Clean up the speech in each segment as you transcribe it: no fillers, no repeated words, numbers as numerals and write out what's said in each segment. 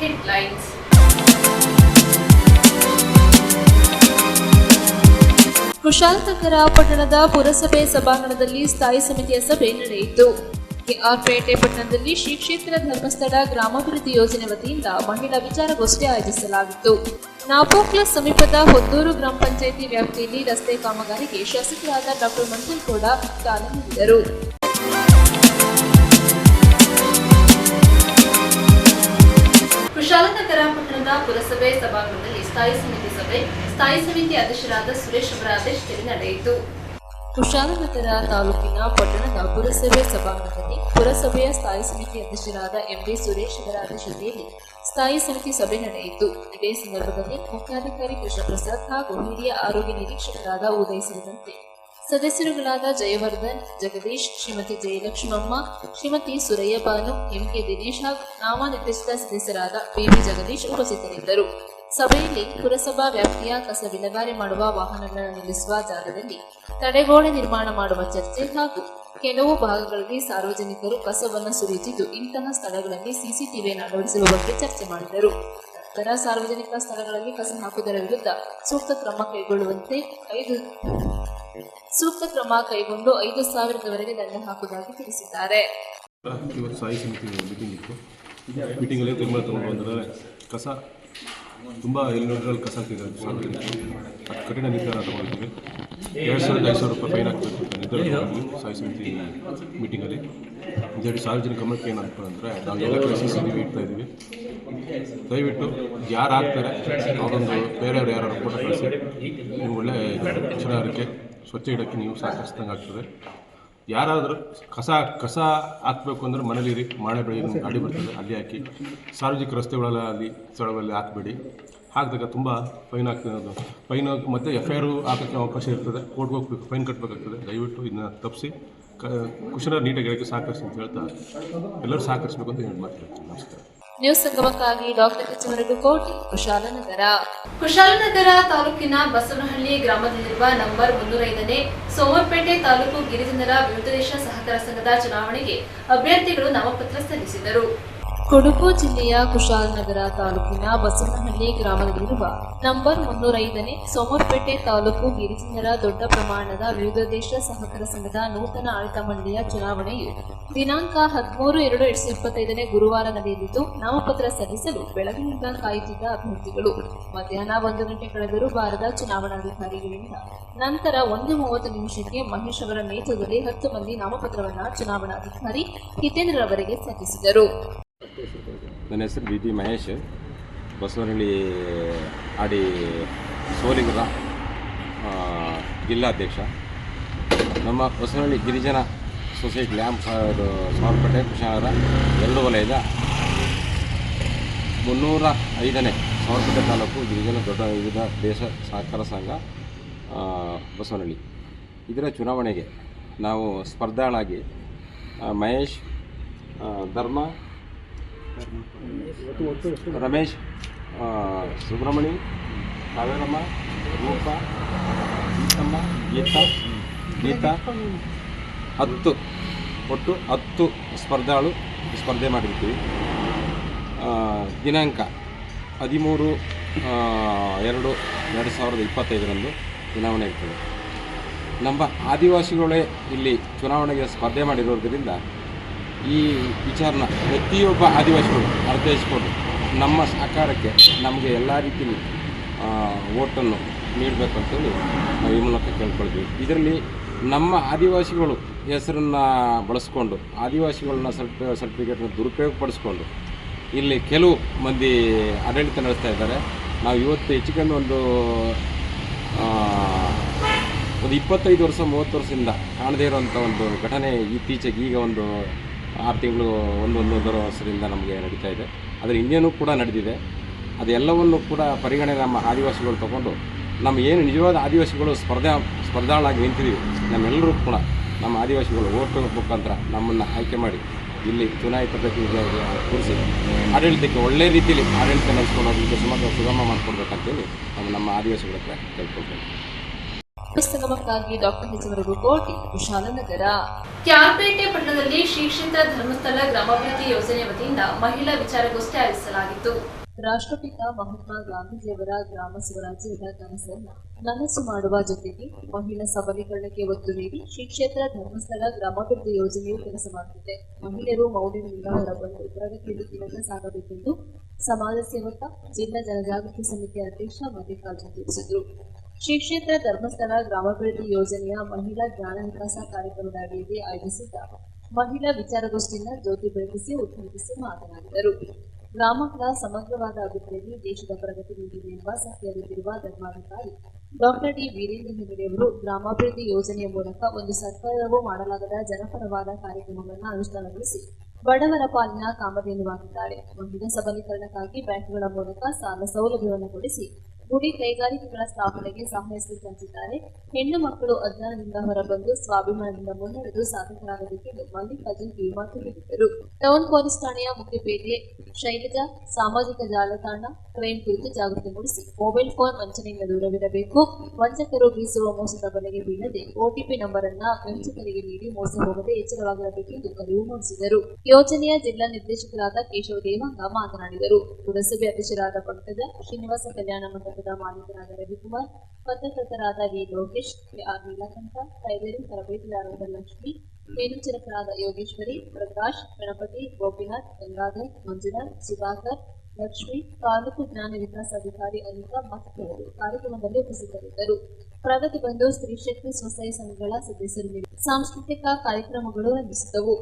headlines. Kushalnagar ಪಟ್ಟಣದ ಪುರಸಭೆ ಸಭಾಂಗಣದಲ್ಲಿ ಸ್ಥಾಯಿ ಸಮಿತಿಯ ಸಭೆ ನಡೆಯಿತು. ಕೆಆರ್ಪೇಟೆ ಪಟ್ಟಣದಲ್ಲಿ ಶ್ರೀ ಕ್ಷೇತ್ರ ಧರ್ಮಸ್ಥಳ ಗ್ರಾಮಾಭಿವೃದ್ಧಿ ಯೋಜನೆ ವತಿಯಿಂದ ಮಹಿಳಾ ವಿಚಾರಗೋಷ್ಠಿ ಆಯೋಜಿಸಲಾಗಿತ್ತು. ನಾಪೋಕ್ಲಸ್ ಸಮೀಪದ ಹೊದ್ದೂರು ಗ್ರಾಮ ಪಂಚಾಯಿತಿ ವ್ಯಾಪ್ತಿಯಲ್ಲಿ ರಸ್ತೆ ಕಾಮಗಾರಿಗೆ ಶಾಸಕರಾದ ಡಾಕ್ಟರ್ ಮಂಜುಗೌಡ ಚಾಲನೆ ನೀಡಿದರು. ಕುಶಾಲನಗರ ಪಟ್ಟಣದ ಪುರಸಭೆ ಸಭಾಂಗಣದಲ್ಲಿ ಸ್ಥಾಯಿ ಸಮಿತಿ ಸಭೆ ಸ್ಥಾಯಿ ಸಮಿತಿ ಅಧ್ಯಕ್ಷರಾದ ಸುರೇಶ್ ಅವರ ಅಧ್ಯಕ್ಷತೆಯಲ್ಲಿ ನಡೆಯಿತು. ಕುಶಾಲನಗರ ತಾಲೂಕಿನ ಪಟ್ಟಣದ ಪುರಸಭೆ ಸಭಾಂಗಣದಲ್ಲಿ ಪುರಸಭೆಯ ಸ್ಥಾಯಿ ಸಮಿತಿ ಅಧ್ಯಕ್ಷರಾದ ಎಂಡಿ ಸುರೇಶ್ ಅವರ ಅಧ್ಯಕ್ಷತೆಯಲ್ಲಿ ಸ್ಥಾಯಿ ಸಮಿತಿ ಸಭೆ ನಡೆಯಿತು. ಇದೇ ಸಂದರ್ಭದಲ್ಲಿ ಮುಖ್ಯಾಧಿಕಾರಿ ಕೃಷ್ಣ ಪ್ರಸಾದ್ ಹಾಗೂ ಹಿರಿಯ ಆರೋಗ್ಯ ನಿರೀಕ್ಷಕರಾದ ಉದಯ್ ಸೇರಿದಂತೆ ಸದಸ್ಯರುಗಳಾದ ಜಯವರ್ಧನ್, ಜಗದೀಶ್, ಶ್ರೀಮತಿ ಜಯಲಕ್ಷ್ಮಮ್ಮ, ಶ್ರೀಮತಿ ಸುರಯ್ಯ ಬಾನು, ಎಂಕೆ ದಿನೇಶ್ ಹಾಗೂ ನಾಮನಿರ್ದೇಶಿತ ಸದಸ್ಯರಾದ ಪಿವಿ ಜಗದೀಶ್ ಉಪಸ್ಥಿತರಿದ್ದರು. ಸಭೆಯಲ್ಲಿ ಪುರಸಭಾ ವ್ಯಾಪ್ತಿಯ ಕಸ ವಿಲೇವಾರಿ ಮಾಡುವ ವಾಹನಗಳನ್ನು ನಿಲ್ಲಿಸುವ ಜಾಗದಲ್ಲಿ ತಡೆಗೋಡೆ ನಿರ್ಮಾಣ ಮಾಡುವ ಚರ್ಚೆ ಹಾಗೂ ಕೆಲವು ಭಾಗಗಳಲ್ಲಿ ಸಾರ್ವಜನಿಕರು ಕಸವನ್ನು ಸುರಿಯುತ್ತಿದ್ದು ಇಂತಹ ಸ್ಥಳಗಳಲ್ಲಿ ಸಿಸಿಟಿವಿಯನ್ನು ಅಳವಡಿಸುವ ಬಗ್ಗೆ ಚರ್ಚೆ ಮಾಡಿದರು. ನಂತರ ಸಾರ್ವಜನಿಕ ಸ್ಥಳಗಳಲ್ಲಿ ಕಸ ಹಾಕುವುದರ ವಿರುದ್ಧ ಸೂಕ್ತ ಕ್ರಮ ಕೈಗೊಂಡು 5,000 ದಂಡ ಹಾಕುವುದಾಗಿ ತಿಳಿಸಿದ್ದಾರೆ. ಮೀಟಿಂಗಲ್ಲಿ ತೀರ್ಮಾನ ತಗೊಂಡು ಬಂದರೆ ಕಸ ತುಂಬ ಎಲ್ಲಿ ನೋಡಿದ್ರಲ್ಲಿ ಕಸ ಕಠಿಣ ನಿರ್ಧಾರ ತಗೊಂಡಿದ್ದೀವಿ. 2,500 ರೂಪಾಯಿ ಫೈನ್ ಹಾಕಬೇಕು ಅಂತ ನಿರ್ಧಾರ ತಗೊಂಡಿದ್ದೀವಿ ಸ್ಥಾಯಿ ಸಮಿತಿ ಮೀಟಿಂಗಲ್ಲಿ. ಇದರಲ್ಲಿ ಸಾರ್ವಜನಿಕ ಗಮನಕ್ಕೆ ಏನು ಅನ್ಕೊಂಡ್ರೆ ನಾವು ಎಲ್ಲ ಕಡೆ CCTV ಇಡ್ತಾ ಇದ್ದೀವಿ. ದಯವಿಟ್ಟು ಯಾರು ಹಾಕ್ತಾರೆ ಅವರೊಂದು ಬೇರೆಯವ್ರು ಯಾರು ಫೋಟೋ ಕಳಿಸಿ ನೀವು ಒಳ್ಳೆ ಶಿಕ್ಷಣಕ್ಕೆ ಸ್ವಚ್ಛ ಇಡೋಕ್ಕೆ ನೀವು ಸಹಕರಿಸಿದಂಗೆ ಆಗ್ತದೆ. ಯಾರಾದರೂ ಕಸ ಹಾಕಬೇಕು ಅಂದರೆ ಮನೇಲಿರಿ, ಮಾಳೆ ಬೆಳಿ ಗಾಡಿ ಬರ್ತದೆ ಅಲ್ಲಿ ಹಾಕಿ. ಸಾರ್ವಜನಿಕ ರಸ್ತೆಗಳಲ್ಲಿ ಅಲ್ಲಿ ಸ್ಥಳಗಳಲ್ಲಿ ಹಾಕಬೇಡಿ. ಹಾಕಿದಾಗ ತುಂಬ ಫೈನ್ ಆಗ್ತದೆ. ಅದು ಫೈನ್ ಮತ್ತು FIR ಹಾಕೋಕ್ಕೆ ಅವಕಾಶ ಇರ್ತದೆ. ಕೋರ್ಟ್ಗೆ ಹೋಗ್ಬೇಕು, ಫೈನ್ ಕಟ್ಟಬೇಕಾಗ್ತದೆ. ದಯವಿಟ್ಟು ಇದನ್ನ ತಪ್ಪಿಸಿ ಕುಶಲ ನೀಟಾಗಿ ಇಡೋಕ್ಕೆ ಸಹಕರಿಸಿ ಅಂತ ಹೇಳ್ತಾ ಎಲ್ಲರೂ ಸಹಕರಿಸಬೇಕು ಅಂತ ಹೇಳಿ ಮಾತಾಡ್ತೀನಿ. ನಮಸ್ಕಾರ. ನ್ಯೂಸ್ ಸಂಗಮಕ್ಕಾಗಿ ಡಾಕ್ಟರ್ ಕೋಟಿ, ಕುಶಾಲನಗರ ತಾಲೂಕಿನ ಬಸವನಹಳ್ಳಿ ಗ್ರಾಮದಲ್ಲಿರುವ ನಂಬರ್ 305ನೇ ಸೋಮವಾರಪೇಟೆ ತಾಲೂಕು ಗಿರಿಜನರ ವಿವಿಧ ದೇಶ ಸಹಕಾರ ಸಂಘದ ಚುನಾವಣೆಗೆ ಅಭ್ಯರ್ಥಿಗಳು ನಾಮಪತ್ರ ಸಲ್ಲಿಸಿದರು. ಕೊಡಗು ಜಿಲ್ಲೆಯ ಕುಶಾಲನಗರ ತಾಲೂಕಿನ ಬಸವನಹಳ್ಳಿ ಗ್ರಾಮದಲ್ಲಿರುವ ನಂಬರ್ 305ನೇ ಸೋಮವಾರಪೇಟೆ ತಾಲೂಕು ಗಿರಿಜನರ ದೊಡ್ಡ ಪ್ರಮಾಣದ ವಿವಿಧ ದೇಶ ಸಹಕಾರ ಸಂಘದ ನೂತನ ಆಡಳಿತ ಮಂಡಳಿಯ ಚುನಾವಣೆಯು ದಿನಾಂಕ 13/2/2025 ಗುರುವಾರ ನಡೆಯಲಿದ್ದು, ನಾಮಪತ್ರ ಸಲ್ಲಿಸಲು ಬೆಳಗಿನಿಂದ ಕಾಯುತ್ತಿದ್ದ ಅಭ್ಯರ್ಥಿಗಳು ಮಧ್ಯಾಹ್ನ 1 ಗಂಟೆ ಕಳೆದರೂ ಬಾರದ ಚುನಾವಣಾಧಿಕಾರಿಗಳಿಂದ ನಂತರ 1:30 ನಿಮಿಷಕ್ಕೆ ಮಹೇಶ್ ಅವರ ನೇತೃತ್ವದಲ್ಲಿ 10 ಮಂದಿ ನಾಮಪತ್ರವನ್ನು ಚುನಾವಣಾಧಿಕಾರಿ ಹಿತೇಂದ್ರ ಅವರಿಗೆ ಸಲ್ಲಿಸಿದರು. ನನ್ನ ಹೆಸರು BT ಮಹೇಶ್, ಬಸವನಹಳ್ಳಿ ಆಡಿ ಸೋಲಿಗರ ಜಿಲ್ಲಾಧ್ಯಕ್ಷ. ನಮ್ಮ ಬಸವನಹಳ್ಳಿ ಗಿರಿಜನ ಸೊಸೈಟಿ ಲ್ಯಾಂಪ್ ಸೋಮವಾರಪೇಟೆ ಕುಶಾಲನಗರ 2 ವಲಯದ 305ನೇ ಸೋಮವಾರಪೇಟೆ ತಾಲೂಕು ಗಿರಿಜನ ದೊಡ್ಡ ವಿವಿಧ ದೇಶ ಸಹಕಾರ ಸಂಘ ಬಸವನಹಳ್ಳಿ. ಇದರ ಚುನಾವಣೆಗೆ ನಾವು ಸ್ಪರ್ಧಾಳಾಗಿ ಮಹೇಶ್, ಧರ್ಮ, ರಮೇಶ್, ಸುಬ್ರಹ್ಮಣಿ, ಕಾವೇರಮ್ಮ, ರೂಪ, ಗೀತಮ್ಮ, ಗೀತಾ 10 ಸ್ಪರ್ಧಾಳು ಸ್ಪರ್ಧೆ ಮಾಡಿರ್ತೀವಿ. ದಿನಾಂಕ 13/2/2025 ಚುನಾವಣೆ ಇರ್ತದೆ. ನಮ್ಮ ಆದಿವಾಸಿಗಳೇ ಇಲ್ಲಿ ಚುನಾವಣೆಗೆ ಸ್ಪರ್ಧೆ ಮಾಡಿರೋದ್ರಿಂದ ಈ ವಿಚಾರನ ಪ್ರತಿಯೊಬ್ಬ ಆದಿವಾಸಿಗಳು ಅರ್ಥೈಸಿಕೊಂಡು ನಮ್ಮ ಸಹಕಾರಕ್ಕೆ ನಮಗೆ ಎಲ್ಲ ರೀತಿಯಲ್ಲಿ ಓಟನ್ನು ನೀಡಬೇಕಂತೇಳಿ ನಾವು ಈ ಮೂಲಕ ಕೇಳ್ಕೊಳ್ತೀವಿ. ಇದರಲ್ಲಿ ನಮ್ಮ ಆದಿವಾಸಿಗಳು ಹೆಸರನ್ನು ಬಳಸ್ಕೊಂಡು ಆದಿವಾಸಿಗಳನ್ನ ಸರ್ಟಿಫಿಕೇಟ್ನ ದುರುಪಯೋಗಪಡಿಸ್ಕೊಂಡು ಇಲ್ಲಿ ಕೆಲವು ಮಂದಿ ಆಡಳಿತ ನಡೆಸ್ತಾ ಇದ್ದಾರೆ. ನಾವು ಇವತ್ತು ಹೆಚ್ಚು ಕಮ್ಮಿ ಒಂದು 25 ವರ್ಷ 30 ವರ್ಷದಿಂದ ಕಾಣದೇ ಇರುವಂಥ ಒಂದು ಘಟನೆ ಇತ್ತೀಚೆಗೆ ಈಗ ಒಂದು 6 ತಿಂಗಳು 1.5 ವರ್ಷದಿಂದ ನಮಗೆ ನಡೀತಾ ಇದೆ. ಅದರ ಇನ್ನೇನೂ ಕೂಡ ನಡೆದಿದೆ. ಅದೆಲ್ಲವನ್ನು ಕೂಡ ಪರಿಗಣನೆ ನಮ್ಮ ಆದಿವಾಸಿಗಳು ತಗೊಂಡು ನಮ್ಮ ಏನು ನಿಜವಾದ ಆದಿವಾಸಿಗಳು ಸ್ಪರ್ಧಾಳಾಗಿ ನಿಂತಿದ್ದೀವಿ, ನಮ್ಮೆಲ್ಲರೂ ಕೂಡ ನಮ್ಮ ಆದಿವಾಸಿಗಳು ಓಟ್ ಮುಖಾಂತರ ನಮ್ಮನ್ನು ಆಯ್ಕೆ ಮಾಡಿ ಇಲ್ಲಿ ಚುನಾಯಿತ ಪ್ರತಿನಿಧಿಯಾಗಿ ಕೂರಿಸಿ ಆಡಳಿತಕ್ಕೆ ಒಳ್ಳೆ ರೀತಿಯಲ್ಲಿ ಆಡಳಿತ ನಡೆಸ್ಕೊಂಡು ಹೋಗಲಿಕ್ಕೆ ಸುಗಮ ಮಾಡಿಕೊಡ್ಬೇಕಂತೇಳಿ ನಮ್ಮ ಆದಿವಾಸಿಗಳ ಹತ್ರ ಕೇಳ್ಕೊಳ್ತೇವೆ. ಪುಸ್ತಕಕ್ಕಾಗಿ ಡಾಕ್ಟರ್ ಹೆಚವರಗು ಕೋಟಿ, ಕುಶಾಲನಗರ. ಕ್ಯಾರ್ಪೇಟೆ ಪಟ್ಟಣದಲ್ಲಿ ಶ್ರೀ ಕ್ಷೇತ್ರ ಧರ್ಮಸ್ಥಳ ಗ್ರಾಮಾಭಿವೃದ್ಧಿ ಯೋಜನೆ ವತಿಯಿಂದ ಮಹಿಳಾ ವಿಚಾರಗೋಷ್ಠಿ ಆಯೋಜಿಸಲಾಗಿತ್ತು. ರಾಷ್ಟ್ರಪಿತ ಮಹಾತ್ಮ ಗಾಂಧೀಜಿಯವರ ಗ್ರಾಮ ಸ್ವರಾಜ್ಯದ ಕನಸನ್ನು ನನಸು ಮಾಡುವ ಜೊತೆಗೆ ಮಹಿಳಾ ಸಬಲೀಕರಣಕ್ಕೆ ಒತ್ತು ನೀಡಿ ಶ್ರೀ ಕ್ಷೇತ್ರ ಧರ್ಮಸ್ಥಳ ಗ್ರಾಮಾಭಿವೃದ್ಧಿ ಯೋಜನೆಯು ಕೆಲಸ ಮಾಡುತ್ತಿದೆ. ಮಹಿಳೆಯರು ಮೌಲ್ಯಗಳಿಂದ ಹೊರಬಂದು ಪ್ರಗತಿ ದಿಕ್ಕಿನತ್ತ ಸಾಗಬೇಕೆಂದು ಸಮಾಜ ಸೇವಕ, ಜಿಲ್ಲಾ ಜನಜಾಗೃತಿ ಸಮಿತಿ ಅಧ್ಯಕ್ಷ ಮಲ್ಲಿಕಾರ್ಜುನ್ ತಿಳಿಸಿದರು. ಶ್ರೀ ಕ್ಷೇತ್ರ ಧರ್ಮಸ್ಥಳ ಗ್ರಾಮಾಭಿವೃದ್ಧಿ ಯೋಜನೆಯ ಮಹಿಳಾ ಜ್ಞಾನ ವಿಕಾಸ ಕಾರ್ಯಕ್ರಮದ ಅಡಿಯಲ್ಲಿ ಆಯೋಜಿಸಿದ್ದ ಮಹಿಳಾ ವಿಚಾರಗೋಷ್ಠಿಯನ್ನು ಜ್ಯೋತಿ ಬೆಳಗಿಸಿ ಉದ್ಘಾಟಿಸಿ ಮಾತನಾಡಿದರು. ಗ್ರಾಮಗಳ ಸಮಗ್ರವಾದ ಅಭಿವೃದ್ಧಿಯಲ್ಲಿ ದೇಶದ ಪ್ರಗತಿ ನೀಡಿದೆ ಎಂಬ ಸತ್ಯವಿರುವ ಧರ್ಮಾಧಿಕಾರಿ ಡಾಕ್ಟರ್ ಡಿ ವೀರೇಂದ್ರ ಹೆಗಡೆಯವರು ಗ್ರಾಮಾಭಿವೃದ್ಧಿ ಯೋಜನೆಯ ಮೂಲಕ ಒಂದು ಸರ್ಕಾರವು ಮಾಡಲಾಗದ ಜನಪರವಾದ ಕಾರ್ಯಕ್ರಮಗಳನ್ನು ಅನುಷ್ಠಾನಗೊಳಿಸಿ ಬಡವರ ಪಾಲಿನ ಕಾಮಧೇನುವಾಗಿದ್ದಾರೆ. ಮಹಿಳಾ ಸಬಲೀಕರಣಕ್ಕಾಗಿ ಬ್ಯಾಂಕ್ಗಳ ಮೂಲಕ ಸಾಲ ಸೌಲಭ್ಯವನ್ನು ಕೊಡಿಸಿ ಗುಡಿ ಕೈಗಾರಿಕೆಗಳ ಸ್ಥಾಪನೆಗೆ ಸಹಾಯ ಸೂಚಿಸಿದ್ದಾರೆ. ಹೆಣ್ಣು ಮಕ್ಕಳು ಅಜ್ಞಾನದಿಂದ ಹೊರಬಂದು ಸ್ವಾಭಿಮಾನದಿಂದ ಮುನ್ನಡೆದು ಸಾಧಕರಾಗಬೇಕೆಂದು ಮಲ್ಲಿಕಾರ್ಜುನ್ ಕಿವಿಮಾತು ಹೇಳಿದರು. ಟೌನ್ ಪೊಲೀಸ್ ಠಾಣೆಯ ಮುಖ್ಯಪೇದೆ ಶೈಲಜಾ ಸಾಮಾಜಿಕ ಜಾಲತಾಣ ಕ್ರೈಮ್ ಕುರಿತು ಜಾಗೃತಿ ಮೂಡಿಸಿ ಮೊಬೈಲ್ ಫೋನ್ ವಂಚನೆಯಿಂದ ದೂರವಿರಬೇಕು, ವಂಚಕರು ಬೀಸುವ ಮೋಸದ ಬಲೆಗೆ ಬೀಳದೆ OTP ನಂಬರ್ ಅನ್ನ ವಂಚಕರಿಗೆ ನೀಡಿ ಮೋಸ ಹೋಗದೆ ಎಚ್ಚರವಾಗಿರಬೇಕೆಂದು ಅರಿವು ಮೂಡಿಸಿದರು. ಯೋಜನೆಯ ಜಿಲ್ಲಾ ನಿರ್ದೇಶಕರಾದ ಕೇಶವ ದೇವಾಂಗ ಮಾತನಾಡಿದರು. ಪುರಸಭೆ ಅಧ್ಯಕ್ಷರಾದ ಪಂಕಜ, ಶ್ರೀನಿವಾಸ ಕಲ್ಯಾಣ ಮಂಟಪದ ಮಾಲೀಕರಾದ ರವಿಕುಮಾರ್, ಪತ್ರಕರ್ತರಾದ V Lokesh, R Neelakantha, tailoring ತರಬೇತಿದಾರರಾದ ಲಕ್ಷ್ಮಿ, ಮೇಲ್ವಿಚಾರಕರಾದ ಯೋಗೇಶ್ವರಿ, ಪ್ರಕಾಶ್, ಗಣಪತಿ, ಗೋಪಿನಾಥ್, ಗಂಗಾಧರ್, ಮಂಜುನಾಥ್, ಸುಧಾಕರ್, ಲಕ್ಷ್ಮಿ, ತಾಲೂಕು ಜ್ಞಾನ ವಿಕಾಸ ಅಧಿಕಾರಿ ಅನಿತಾ ಮತ್ತಿತರರು ಕಾರ್ಯಕ್ರಮದಲ್ಲಿ ಉಪಸ್ಥಿತರಿದ್ದರು. ಪ್ರಗತಿ ಬಂಧು ಸ್ತ್ರೀ ಶಕ್ತಿ ಸ್ವಸಹಾಯ ಸಂಘಗಳ ಸದಸ್ಯರು ಸಾಂಸ್ಕೃತಿಕ ಕಾರ್ಯಕ್ರಮಗಳು ನಡೆಸಿದವು.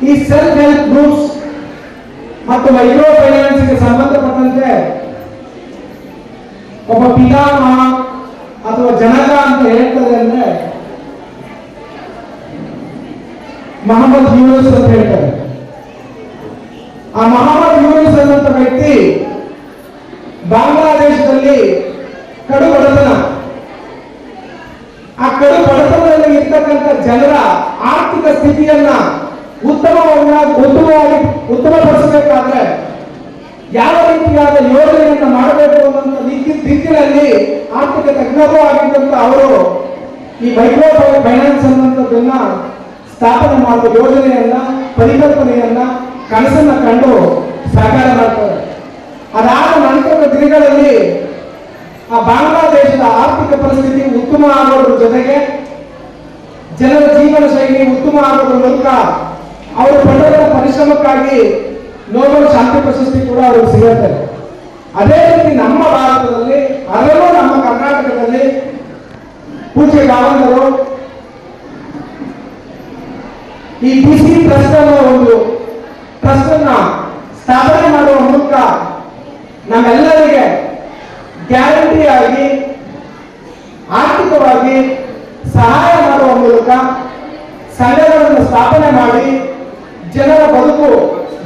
ಈ ಸೆಲ್ಫ್ ಹೆಲ್ಪ್ ಗ್ರೂಪ್ಸ್ ಮತ್ತು ಮೈಕ್ರೋ ಫೈನಾನ್ಸ್ಗೆ ಸಂಬಂಧಪಟ್ಟಂತೆ ಒಬ್ಬ ಪಿತಾಮಹ ಅಥವಾ ಜನಕ ಅಂತ ಹೇಳ್ತದೆ ಅಂದ್ರೆ ಮೊಹಮ್ಮದ್ ಯೂನುಸ್ ಅಂತ ಹೇಳ್ತಾರೆ. ಆ ಮೊಹಮ್ಮದ್ ಯೂನುಸ್ ಅನ್ನುವಂಥ ವ್ಯಕ್ತಿ ಬಾಂಗ್ಲಾದೇಶದಲ್ಲಿ ಕಡು ಬಡತನ, ಆ ಕಡು ಬಡತನದಲ್ಲಿ ಇರ್ತಕ್ಕಂಥ ಜನರ ಆರ್ಥಿಕ ಸ್ಥಿತಿಯನ್ನ ಉತ್ತಮಪಡಿಸಬೇಕಾದ್ರೆ ಯಾವ ರೀತಿಯಾದ ಯೋಜನೆಯನ್ನು ಮಾಡಬೇಕು ಅನ್ನುವಂಥ ದಿಕ್ಕಿನಲ್ಲಿ ಆರ್ಥಿಕ ತಜ್ಞರು ಆಗಿದ್ದಂತ ಅವರು ಈ ಮೈಕ್ರೋ ಫೈನಾನ್ಸ್ ಅನ್ನುವಂಥದ್ದನ್ನ ಸ್ಥಾಪನೆ ಮಾಡುವ ಯೋಜನೆಯನ್ನ, ಪರಿಕಲ್ಪನೆಯನ್ನ, ಕನಸನ್ನ ಕಂಡು ಸಾಕಾರ ಮಾಡ್ತಾರೆ. ಅದಾದ ನಂತರದ ದಿನಗಳಲ್ಲಿ ಆ ಬಾಂಗ್ಲಾದೇಶದ ಆರ್ಥಿಕ ಪರಿಸ್ಥಿತಿ ಉತ್ತಮ ಆಗೋದ್ರ ಜೊತೆಗೆ ಜನರ ಜೀವನ ಶೈಲಿ ಉತ್ತಮ ಆಗೋದ್ರ ಮೂಲಕ ಅವರು ಪಡೆದ ಪರಿಶ್ರಮಕ್ಕಾಗಿ ನೋಬೆಲ್ ಶಾಂತಿ ಪ್ರಶಸ್ತಿ ಕೂಡ ಅವರಿಗೆ ಸಿಗುತ್ತೆ. ಅದೇ ರೀತಿ ನಮ್ಮ ಭಾರತದಲ್ಲಿ, ಅದರಲ್ಲೂ ನಮ್ಮ ಕರ್ನಾಟಕದಲ್ಲಿ ಪೂಜ್ಯ ಗಾವಂದರು ಈ ಬಿಸಿ ಟ್ರಸ್ಟ್ ಅನ್ನೋ ಒಂದು ಟ್ರಸ್ಟ್ ಅನ್ನ ಸ್ಥಾಪನೆ ಮಾಡುವ ಮೂಲಕ ನಮ್ಮೆಲ್ಲರಿಗೆ ಗ್ಯಾರಂಟಿಯಾಗಿ ಆರ್ಥಿಕವಾಗಿ ಸಹಾಯ ಮಾಡುವ ಮೂಲಕ ಸಂಘಗಳನ್ನು ಸ್ಥಾಪನೆ ಮಾಡಿ ಜನರ ಬದುಕು,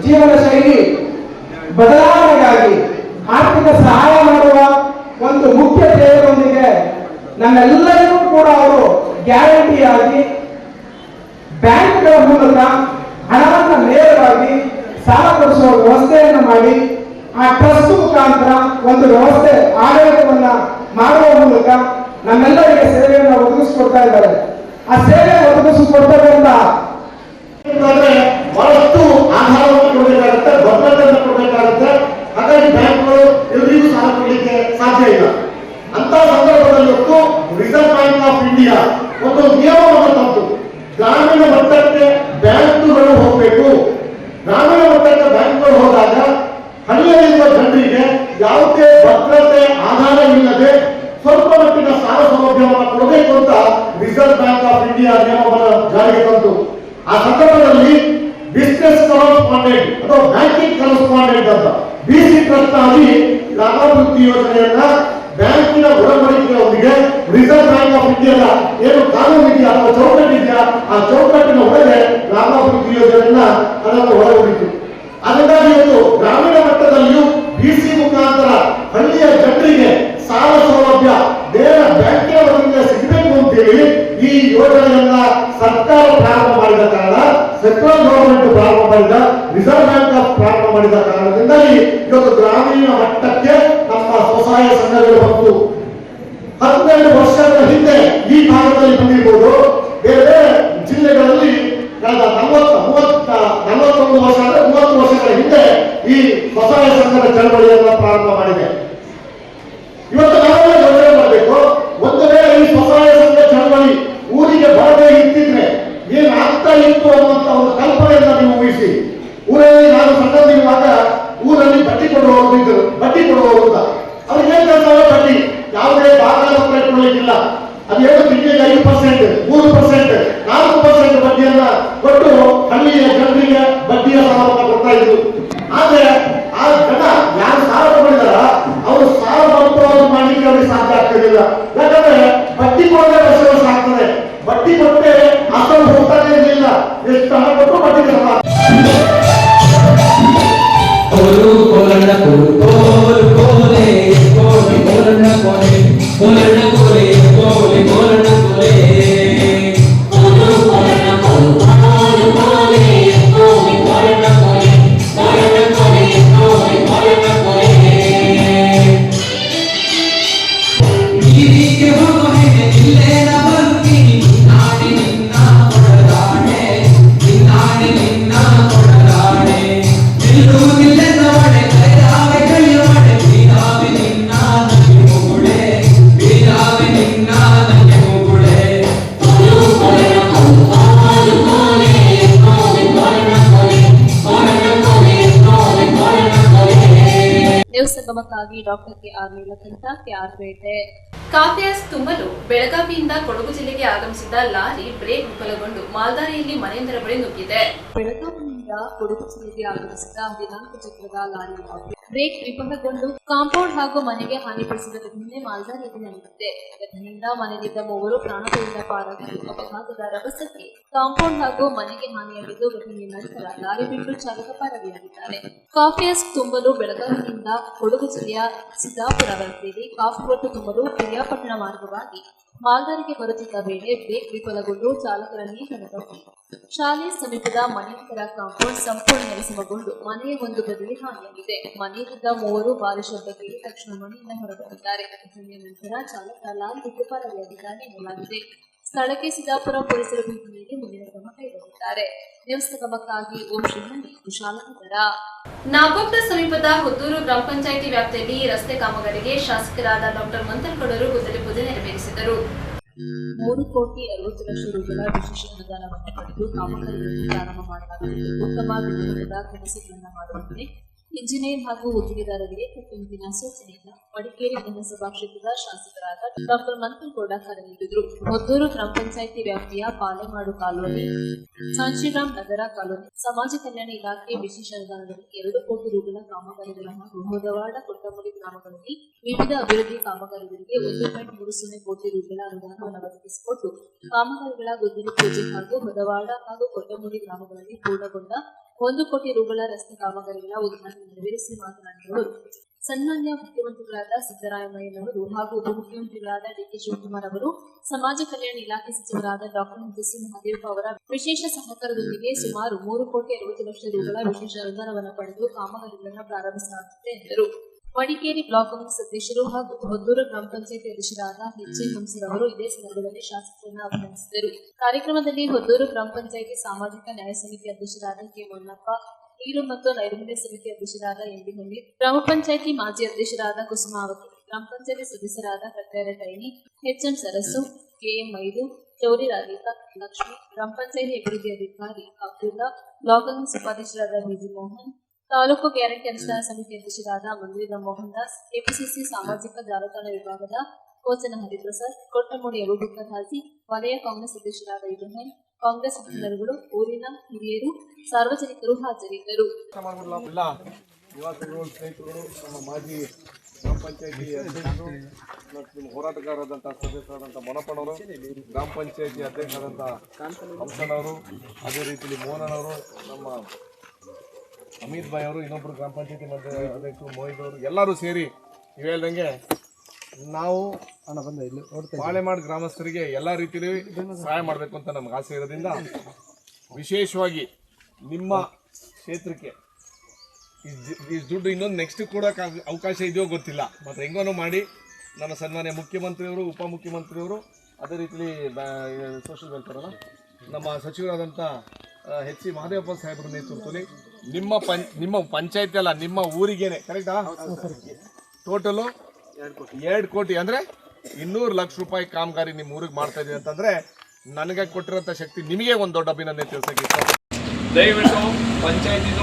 ಜೀವನ ಶೈಲಿ ಬದಲಾವಣೆಗಾಗಿ ಆರ್ಥಿಕ ಸಹಾಯ ಮಾಡುವ ಒಂದು ಮುಖ್ಯ ಧ್ಯೇಯದೊಂದಿಗೆ ನಮ್ಮೆಲ್ಲರಿಗೂ ಕೂಡ ಅವರು ಗ್ಯಾರಂಟಿಯಾಗಿ ಬ್ಯಾಂಕ್ಗಳ ಮೂಲಕ ಹಣವನ್ನು ನೇರವಾಗಿ ಸಾಲ ಕೊಡಿಸುವ ವ್ಯವಸ್ಥೆಯನ್ನು ಮಾಡಿ ಆ ಟ್ರಸ್ಟ್ ಮುಖಾಂತರ ಒಂದು ವ್ಯವಸ್ಥೆ ಆಡಳಿತವನ್ನ ಮಾಡುವ ಮೂಲಕ ನಮ್ಮೆಲ್ಲರಿಗೆ ಸೇವೆಯನ್ನು ಒದಗಿಸಿಕೊಡ್ತಾ ಇದ್ದಾರೆ. ಆ ಸೇವೆ ಒದಗಿಸಿಕೊಡ್ತಕ್ಕಂಥ ಬಹಳಷ್ಟು ಆಧಾರವನ್ನು ಕೊಡಬೇಕಾಗುತ್ತೆ, ಭದ್ರತೆಯನ್ನು ಕೊಡಬೇಕಾಗುತ್ತೆ. ಹಾಗಾಗಿ ಬ್ಯಾಂಕ್ಗಳು ಎಲ್ಲರಿಗೂ ಸಾಲ ಕೊಡಲಿಕ್ಕೆ ಸಾಧ್ಯ ಇಲ್ಲ. ಅಂತ ಸಂದರ್ಭದಲ್ಲಿ ಇವತ್ತು ರಿಸರ್ವ್ ಬ್ಯಾಂಕ್ ಆಫ್ ಇಂಡಿಯಾ ಒಂದು ನಿಯಮವನ್ನು ತಂತು. ಗ್ರಾಮೀಣ ಮಟ್ಟಕ್ಕೆ ಬ್ಯಾಂಕುಗಳು ಹೋಗಬೇಕು. ಗ್ರಾಮೀಣ ಮಟ್ಟಕ್ಕೆ ಬ್ಯಾಂಕ್ಗಳು ಹೋದಾಗ ಹಳ್ಳಿಯಲ್ಲಿರುವ ಜನರಿಗೆ ಯಾವುದೇ ಭದ್ರತೆ ಆಧಾರ ಇಲ್ಲದೆ ಸ್ವಲ್ಪ ಮಟ್ಟಿನ ಸಾಲ ಸೌಲಭ್ಯವನ್ನು ಕೊಡಬೇಕು ಅಂತ ರಿಸರ್ವ್ ಬ್ಯಾಂಕ್ ಆಫ್ ಇಂಡಿಯಾ ನಿಯಮವನ್ನು ಜಾರಿಗೆ ತಂತು. ಆ ಸಂದರ್ಭದಲ್ಲಿ ಬಿಸಿನೆಸ್ ಕರೆಸ್ಪಾಂಡೆಂಟ್ ಅಥವಾ ಬ್ಯಾಂಕಿಂಗ್ ಕರೆಸ್ಪಾಂಡೆಂಟ್ ಅಂತ BC ಟ್ರಸ್ಟ್ ಆಗಿ ಗ್ರಾಮಾಭಿವೃದ್ಧಿ ಯೋಜನೆಯನ್ನ ಬ್ಯಾಂಕಿನ ಒಡಂಬಡಿಕೆಯೊಂದಿಗೆ ರಿಸರ್ವ್ ಬ್ಯಾಂಕ್ ಆಫ್ ಇಂಡಿಯಾದ ಏನು ಕಾನೂನು ಇದೆಯಾ ಅಥವಾ ಚೌಕಟ್ಟು ಇದೆಯಾ ಆ ಚೌಕಟ್ಟಿನ ಒಳಗೆ ಗ್ರಾಮಾಭಿವೃದ್ಧಿ ಯೋಜನೆಯನ್ನ ಅದನ್ನು ಒಳಗೊಂಡಿತು. ಅದಕ್ಕಾಗಿ ಇವತ್ತು ಗ್ರಾಮೀಣ ಮಟ್ಟದಲ್ಲಿಯೂ BC ಮುಖಾಂತರ ಹಳ್ಳಿಯ ಜನರಿಗೆ ಸಾಲ ಸೌಲಭ್ಯ ನೇರ ಬ್ಯಾಂಕಿನ ವತಿಯಿಂದ ಸಿಗಬೇಕು ಅಂತೇಳಿ ಈ ಯೋಜನೆಯನ್ನ ಸರ್ಕಾರ ಪ್ರಾರಂಭ ಮಾಡಿದ ಕಾರಣ, ಸೆಂಟ್ರಲ್ ಗವರ್ಮೆಂಟ್ ಪ್ರಾರಂಭ ಮಾಡಿದ, ರಿಸರ್ವ್ ಬ್ಯಾಂಕ್ ಆಫ್ ಪ್ರಾರಂಭ ಮಾಡಿದ ಕಾರಣದಿಂದಾಗಿ ಇವತ್ತು ಗ್ರಾಮೀಣ ಮಟ್ಟಕ್ಕೆ ನಮ್ಮ ಈ ಸ್ವಸಹಾಯ ಸಂಘದ ಚಳವಳಿಯನ್ನ ಪ್ರಾರಂಭ ಮಾಡಿದೆ. ಇವತ್ತು ನಾವೆಲ್ಲ ಯೋಚನೆ ಮಾಡಬೇಕು, ಒಂದು ವೇಳೆ ಈ ಸ್ವಸಹಾಯ ಸಂಘ ಚಳವಳಿ ಊರಿಗೆ ಬರದೇ ಇರ್ತಿದ್ರೆ ಏನಾಗ್ತಾ ಇತ್ತು ಅನ್ನುವಂತ ಒಂದು ಕಲ್ಪನೆಯನ್ನ ನೀವು ಊಹಿಸಿ. ಊರಲ್ಲಿ ನಾನು ಸಣ್ಣದಿರುವಾಗ ಊರಲ್ಲಿ ಬಡ್ಡಿ ಕೊಡುವವರು ಇದ್ದರು, ಬಡ್ಡಿ ಕೊಡುವವರು ಅಂತ. ಅವ್ರಿಗೆ ಏನ್ ಕೆಲಸ ಬಡ್ಡಿ, ಯಾವುದೇ ದಾಖಲೆ ಇಟ್ಕೊಳ್ಳಿಕ್ಕಿಲ್ಲ. ಅದೇನು ತಿಂಗಳಿಗೆ 5%, 3%, 4% ಬಡ್ಡಿಯನ್ನ ಕೊಟ್ಟು ಹಳ್ಳಿಯ ಜನರಿಗೆ ಬಡ್ಡಿಯ ಸಾಲವನ್ನು ಕೊಡ್ತಾ ಇದ್ರು. ಆದ್ರೆ ಆ ಜನ ಯಾರು ಸಾಲ ತಗೊಂಡಿದಾರ ಅವರು ಸಾಲ ಮರುಪಾವತಿ ಮಾಡಲಿಕ್ಕೆ ಅವರಿಗೆ ಸಾಧ್ಯ ಆಗ್ತಿರಲಿಲ್ಲ. ಯಾಕಂದ್ರೆ ಬಡ್ಡಿ ಕೊಡದೆ ವರ್ಷ ಆಗ್ತದೆ, ಬಡ್ಡಿ ಕೊಟ್ಟೆ ಅಸಲು ಹೋಗ್ತಾನೆ ಇರಲಿಲ್ಲ. ಎಷ್ಟು ಹಣ ಕೊಟ್ಟು ಬಡ್ಡಿ ಕಟ್ಟ ಸಂಗಮಕ್ಕಾಗಿ ಡಾಕ್ಟರ್ ಕೆ.ಆರ್. ನೀಲಕಂಠ, ಕೆ.ಆರ್. ಪೇಟೆ. ಕಾಫಿಯಾಸ್ ತುಂಬಲು ಬೆಳಗಾವಿಯಿಂದ ಕೊಡಗು ಜಿಲ್ಲೆಗೆ ಆಗಮಿಸಿದ್ದ ಲಾರಿ ಬ್ರೇಕ್ ವಿಫಲಗೊಂಡು ಮಾಲ್ದಾರಿಯಲ್ಲಿ ಮನೆಯೊಂದರ ಬಳಿ ನುಗ್ಗಿದೆ. ಬೆಳಗಾವಿಯಿಂದ ಕೊಡಗು ಜಿಲ್ಲೆಗೆ ಆಗಮಿಸಿದ 14 ಚಕ್ರದ ಲಾರಿ ಬ್ರೇಕ್ ವಿಫಲಗೊಂಡು ಕಾಂಪೌಂಡ್ ಹಾಗೂ ಮನೆಗೆ ಹಾನಿಪಡಿಸಿದ ಘಟನೆ ಮಾಲ್ದಾರಿಯಲ್ಲಿ ನಡೆದಿದೆ. ಘಟನೆಯಿಂದ ಮನೆಯಲ್ಲಿದ್ದ 3 ಪ್ರಾಣಗಳಿಂದ ಪಾರಾಗಿದ್ದು, ಅಪಘಾತದ ರಭಸಕ್ಕೆ ಕಾಂಪೌಂಡ್ ಹಾಗೂ ಮನೆಗೆ ಹಾನಿಯಾಗಿದ್ದು, ಘಟನೆಯ ನಂತರ ಲಾರಿ ಬಿಟ್ಟು ಚಾಲಕ ಪರಾರಿಯಾಗಿದ್ದಾನೆ. ಕಾಫಿಯಾಸ್ ತುಂಬಲು ಬೆಳಗಾವಿಯಿಂದ ಕೊಡಗು ಜಿಲ್ಲೆಯ ಸಿದ್ದಾಪುರ ರಸ್ತೆಯಲ್ಲಿ ಕಾಫಿ ಒಟ್ಟು ತುಂಬಲು ಪಿರಿಯಾಪಟ್ಟಣ ಮಾರ್ಗವಾಗಿ ಮಾಲ್ದಾರಿಗೆ ಬರುತ್ತಿದ್ದ ವೇಳೆ ಬ್ರೇಕ್ ವಿಫಲಗೊಂಡು ಚಾಲಕರ ನಿಯಂತ್ರಣ ತಪ್ಪಿ ಶಾಲೆ ಸಮೀಪದ ಮನೆಯೊಂದರ ಕಾಂಪೌಂಡ್ ಸಂಪೂರ್ಣ ನೆಲಸಮಗೊಂಡು ಮನೆಯ ಒಂದು ಬದಿಗೆ ಹಾನಿಯಾಗಿದೆ. ಮನೆಯಲ್ಲಿದ್ದ 3 ಭಾರಿ ಶಬ್ದ ಕೇಳಿ ತಕ್ಷಣ ಮನೆಯಿಂದ ಹೊರಬಂದಿದ್ದಾರೆ. ಘಟನೆಯ ನಂತರ ಚಾಲಕ ಲಾರಿ ಬಿಟ್ಟು ಪರಾರಿಯಾಗಿದ್ದಾನೆ ಎನ್ನಲಾಗಿದೆ. ಸ್ಥಳಕ್ಕೆ ಸಿದ್ದಾಪುರ ಪೊಲೀಸರು ಭೇಟಿ ನೀಡಿ ಮುಂದಿನ ಕ್ರಮ ಕೈಗೊಂಡಿದ್ದಾರೆ. ನ್ಯೂಸ್ ಸಂಗಮಕ್ಕಾಗಿ ಓಂ ಶ್ರೀಹಳ್ಳಿ, ಕುಶಾಲನಗರ. ನಾಗೋಕ್ಟ ಸಮೀಪದ ಹುದ್ದೂರು ಗ್ರಾಮ ಪಂಚಾಯಿತಿ ವ್ಯಾಪ್ತಿಯಲ್ಲಿ ರಸ್ತೆ ಕಾಮಗಾರಿಗೆ ಶಾಸಕರಾದ ಡಾಕ್ಟರ್ ಮಂತಲ್ಗೌಡರು ಗುದ್ದಲಿ ಪೂಜೆ ನೆರವೇರಿಸಿದರು. 3 ಕೋಟಿ 60 ಲಕ್ಷ ರೂಗಳ ವಿಶೇಷ ಅನುದಾನವನ್ನು ಪಡೆದು ಕಾಮಗಾರಿಗಳನ್ನು ಪ್ರಾರಂಭ ಮಾಡಲಾಗುತ್ತಿದ್ದು, ಉತ್ತಮ ಗುಣಮಟ್ಟದ ಕೆಲಸಗಳನ್ನು ಮಾಡುವಂತೆ ಇಂಜಿನಿಯರ್ ಹಾಗೂ ಗುತ್ತಿಗೆದಾರರಿಗೆ ಕಟ್ಟುನಿಟ್ಟಿನ ಸೂಚನೆಯಿಂದ ಮಡಿಕೇರಿ ವಿಧಾನಸಭಾ ಕ್ಷೇತ್ರದ ಶಾಸಕರಾದ ಡಾಕ್ಟರ್ ಮಂತಲ್ಗೌಡ ಕರೆ ನೀಡಿದರು. ಹೊದ್ದೂರು ಗ್ರಾಮ ಪಂಚಾಯಿತಿ ವ್ಯಾಪ್ತಿಯ ಪಾಲೆಮಾಡು ಕಾಲೋನಿ, ಸಾಂಚಿರಾಮ್ ನಗರ ಕಾಲೋನಿ ಸಮಾಜ ಕಲ್ಯಾಣ ಇಲಾಖೆ ವಿಶೇಷ ಅನುದಾನದಲ್ಲಿ 2 ಕೋಟಿ ರೂಗಳ ಕಾಮಗಾರಿಗಳ ಹಾಗೂ ಹೊದವಾಡ ಕೊಟ್ಟಮುಡಿ ಗ್ರಾಮಗಳಲ್ಲಿ ವಿವಿಧ ಅಭಿವೃದ್ಧಿ ಕಾಮಗಾರಿಗಳಿಗೆ 1.30 ಕೋಟಿ ರೂಗಳ ಅನುದಾನವನ್ನು ಒದಗಿಸಿಕೊಟ್ಟು ಕಾಮಗಾರಿಗಳ ಗುದ್ದಲಿ ಪೂಜೆ ಹಾಗೂ ಹೊದವಾಡ ಹಾಗೂ ಕೊಟ್ಟಮುಡಿ ಗ್ರಾಮಗಳಲ್ಲಿ ಪೂರ್ಣಗೊಂಡ 1 ಕೋಟಿ ರೂಗಳ ರಸ್ತೆ ಕಾಮಗಾರಿಗಳ ಉದ್ಘಾಟನೆ ನೆರವೇರಿಸಿ ಮಾತನಾಡಿದರು. ಸನ್ಮಾನ್ಯ ಮುಖ್ಯಮಂತ್ರಿಗಳಾದ ಸಿದ್ದರಾಮಯ್ಯನವರು ಹಾಗೂ ಉಪಮುಖ್ಯಮಂತ್ರಿಗಳಾದ ಡಿ.ಕೆ. ಶಿವಕುಮಾರ್ ಅವರು, ಸಮಾಜ ಕಲ್ಯಾಣ ಇಲಾಖೆ ಸಚಿವರಾದ ಡಾಕ್ಟರ್ ಸಿ. ಮಹದೇವಪ್ಪ ಅವರ ವಿಶೇಷ ಸಹಕಾರದೊಂದಿಗೆ ಸುಮಾರು 3 ಕೋಟಿ 60 ಲಕ್ಷ ರೂಗಳ ವಿಶೇಷ ಅನುದಾನವನ್ನು ಪಡೆದು ಕಾಮಗಾರಿಗಳನ್ನು ಪ್ರಾರಂಭಿಸಲಾಗುತ್ತದೆ ಎಂದರು. ಮಡಿಕೇರಿ ಬ್ಲಾಕ್ ಕಾಂಗ್ರೆಸ್ ಅಧ್ಯಕ್ಷರು ಹಾಗೂ ಹೊದ್ದೂರು ಗ್ರಾಮ ಪಂಚಾಯಿತಿ ಅಧ್ಯಕ್ಷರಾದ ಎಚ್.ಎ. ಹಂಸರ್ ಅವರು ಇದೇ ಸಂದರ್ಭದಲ್ಲಿ ಶಾಸಕರನ್ನು ಅಭಿನಂದಿಸಿದರು. ಕಾರ್ಯಕ್ರಮದಲ್ಲಿ ಹೊದ್ದೂರು ಗ್ರಾಮ ಪಂಚಾಯಿತಿ ಸಾಮಾಜಿಕ ನ್ಯಾಯ ಸಮಿತಿ ಅಧ್ಯಕ್ಷರಾದ ಕೆ. ಮಣ್ಣಪ್ಪ, ನೀರು ಮತ್ತು ನೈರ್ಮಲ್ಯ ಸಮಿತಿ ಅಧ್ಯಕ್ಷರಾದ ಎಂ.ಡಿ. ಹಳ್ಳಿ, ಗ್ರಾಮ ಪಂಚಾಯಿತಿ ಮಾಜಿ ಅಧ್ಯಕ್ಷರಾದ ಕುಸುಮಾವತಿ, ಗ್ರಾಮ ಪಂಚಾಯಿತಿ ಸದಸ್ಯರಾದ ಕಟ್ಟೆರ ಟೈನಿ, ಎಚ್.ಎಂ. ಸರಸ್ಸು, ಕೆ.ಎಂ. ಮೈದು, ಚೌರಿ ರಾಧಿಕಾ, ಲಕ್ಷ್ಮಿ, ಗ್ರಾಮ ಪಂಚಾಯಿತಿ ಅಭಿವೃದ್ಧಿ ಅಧಿಕಾರಿ ಅಬ್ದುಲ್ಲಾ, ಬ್ಲಾಕ್ ಕಾಂಗ್ರೆಸ್ ಉಪಾಧ್ಯಕ್ಷರಾದ ಬಿಜಿ ಮೋಹನ್, ತಾಲೂಕು ಗ್ಯಾರಂಟಿ ಅನುಷ್ಠಾನ ಸಮಿತಿ ಅಧ್ಯಕ್ಷರಾದ ಮಂದಿರ ಮೋಹನ್ ದಾಸ್, ಕೆಪಿಸಿಸಿ ಸಾಮಾಜಿಕ ಜಾಲತಾಣ ವಿಭಾಗದ ಕೋಚನ ಹರಿಪ್ರಸಾದ್, ಕೊಟ್ಟಮುಡಿ ಅಬೂಬಕರ್ ಹಾಜಿ, ವಲಯ ಕಾಂಗ್ರೆಸ್ ಅಧ್ಯಕ್ಷರಾದ ಇಬ್ರಾಹಿಂ, ಕಾಂಗ್ರೆಸ್ ಮುಖಂಡರುಗಳು, ಊರಿನ ಹಿರಿಯರು, ಸಾರ್ವಜನಿಕರು ಹಾಜರಿದ್ದರು. ನಿವಾಸಿಗಳು, ಸ್ನೇಹಿತರು, ನಮ್ಮ ಮಾಜಿ ಗ್ರಾಮ ಪಂಚಾಯತಿ ಅಧ್ಯಕ್ಷರು, ನಮ್ಮ ಹೋರಾಟಗಾರರಾದಂಥ ಸದಸ್ಯರಾದಂಥ ಮೊನಪ್ಪನವರು, ಗ್ರಾಮ ಪಂಚಾಯತಿ ಅಧ್ಯಕ್ಷರಾದಂಥ ಹಂಸನವರು, ಅದೇ ರೀತಿಯಲ್ಲಿ ಮೋಹನವರು, ನಮ್ಮ ಅಮಿತ್ ಭಾಯ್ ಅವರು, ಇನ್ನೊಬ್ಬರು ಗ್ರಾಮ ಪಂಚಾಯತಿ ಅಧ್ಯಕ್ಷರು ಮೋಹಿತ್ ಅವರು, ಎಲ್ಲರೂ ಸೇರಿ ನೀವು ಹೇಳ್ದಂಗೆ ನಾವು ಪಾಳೆಮಾಡು ಗ್ರಾಮಸ್ಥರಿಗೆ ಎಲ್ಲ ರೀತಿಯಲ್ಲಿ ಸಹಾಯ ಮಾಡಬೇಕು ಅಂತ ನಮ್ಗೆ ಆಸೆ ಇರೋದ್ರಿಂದ ವಿಶೇಷವಾಗಿ ನಿಮ್ಮ ಕ್ಷೇತ್ರಕ್ಕೆ ಈ ದುಡ್ಡು ಇನ್ನೊಂದು ನೆಕ್ಸ್ಟ್ ಕೊಡೋಕೆ ಅವಕಾಶ ಇದೆಯೋ ಗೊತ್ತಿಲ್ಲ, ಮತ್ತು ಹೆಂಗೋ ಮಾಡಿ ನನ್ನ ಸನ್ಮಾನ್ಯ ಮುಖ್ಯಮಂತ್ರಿಯವರು, ಉಪಮುಖ್ಯಮಂತ್ರಿಯವರು, ಅದೇ ರೀತಿಯಲ್ಲಿ ಸೋಷಿಯಲ್ ವೆಲ್ಫೇರ್ ನಮ್ಮ ಸಚಿವರಾದಂಥ ಎಚ್ ಸಿ ಮಹದೇವಪ್ಪ ಸಾಹೇಬ್ರ ನೇತೃತ್ವದಲ್ಲಿ ನಿಮ್ಮ ಪಂಚಾಯತಿ ಅಲ್ಲ, ನಿಮ್ಮ ಊರಿಗೇನೆ ಕರೆಕ್ಟಾ, ಟೋಟಲು 2 ಕೋಟಿ ಅಂದರೆ 200 ಲಕ್ಷ ರೂಪಾಯಿ ಕಾಮಗಾರಿ ನಿಮ್ಮ ಊರಿಗೆ ಮಾಡ್ತಾ ಇದೀವಿ ಅಂತಂದ್ರೆ ನನಗೆ ಕೊಟ್ಟಿರೋಂಥ ಶಕ್ತಿ ನಿಮಗೆ ಒಂದು ದೊಡ್ಡ ಅಭಿನಂದನೆ ತಿಳಿಸೋಕೆ ಇಷ್ಟ. ದಯವಿಟ್ಟು ಪಂಚಾಯತಿದು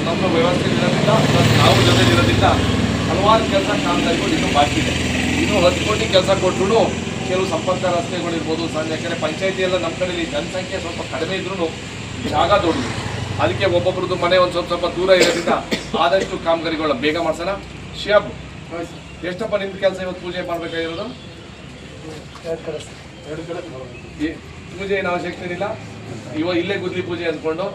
ನಮ್ಮ ವ್ಯವಸ್ಥೆ ಇರೋದ್ರಿಂದ ನಾವು ಜೊತೆಲಿರೋದ್ರಿಂದ ಹಲವಾರು ಕೆಲಸ ಕಾಮಗಾರಿಗಳು ಇನ್ನೂ ಬಾಕಿ ಇದೆ. ಇನ್ನೂ 10 ಕೋಟಿ ಕೆಲಸ ಕೊಟ್ಟರು ಕೆಲವು ಸಂಪರ್ಕ ರಸ್ತೆಗಳಿರ್ಬೋದು ಸಣ್ಣ, ಯಾಕಂದರೆ ಪಂಚಾಯತಿ ಎಲ್ಲ ನಮ್ಮ ಕಡೆಯಲ್ಲಿ ಜನಸಂಖ್ಯೆ ಸ್ವಲ್ಪ ಕಡಿಮೆ ಇದ್ರೂ ಜಾಗ ದೊಡ್ಡದು, ಅದಕ್ಕೆ ಒಬ್ಬೊಬ್ರದ್ದು ಮನೆ ಒಂದು ಸ್ವಲ್ಪ ದೂರ ಇರೋದ್ರಿಂದ ಆದಷ್ಟು ಕಾಮಗಾರಿಗಳ ಬೇಗ ಮಾಡ್ಸೋಣ. ಶಿಯಾಬ್ ಎಷ್ಟಪ್ಪ ನಿಮ್ದು ಕೆಲಸ ಇವತ್ತು ಪೂಜೆ ಮಾಡಬೇಕಾಗಿರೋದು? 2 ಕಡೆ ಪೂಜೆ ಏನು ಅವಶ್ಯಕತೆ ಇಲ್ಲ, ಇಲ್ಲೇ ಗುದ್ಲಿ ಪೂಜೆ ಅಂದ್ಕೊಂಡು